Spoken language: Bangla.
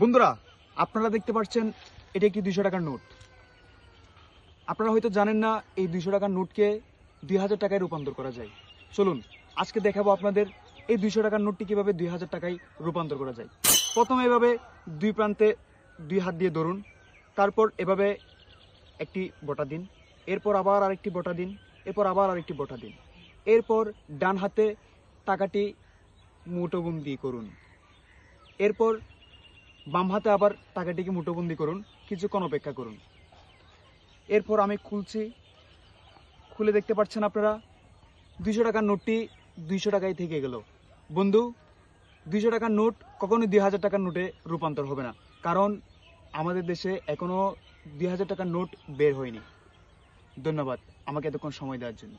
বন্ধুরা, আপনারা দেখতে পাচ্ছেন এটা একটি 200 টাকার নোট। আপনারা হয়তো জানেন না এই 200 টাকার নোটকে 2000 টাকায় রূপান্তর করা যায়। চলুন আজকে দেখাবো আপনাদের এই 200 টাকার নোটটি কিভাবে 2000 টাকায় রূপান্তর করা যায়। প্রথমে এভাবে দুই প্রান্তে দুই হাত দিয়ে ধরুন, তারপর এভাবে একটি বটা দিন, এরপর আবার আরেকটি বটা দিন, এরপর আবার আরেকটি বটা দিন। এরপর ডান হাতে টাকাটি মুঠোবন্দি করুন। এরপর বাম হাতে আবার টাকাটিকে মুঠোবন্দি করুন, কিছুক্ষণ অপেক্ষা করুন। এরপর আমি খুলছি, খুলে দেখতে পাচ্ছেন আপনারা 200 টাকার নোটটি 200 টাকায় থেকে গেল। বন্ধু, 200 টাকার নোট কখনোই 2000 টাকার নোটে রূপান্তর হবে না, কারণ আমাদের দেশে এখনো 2000 টাকার নোট বের হয়নি। ধন্যবাদ আমাকে এতক্ষণ সময় দেওয়ার জন্য।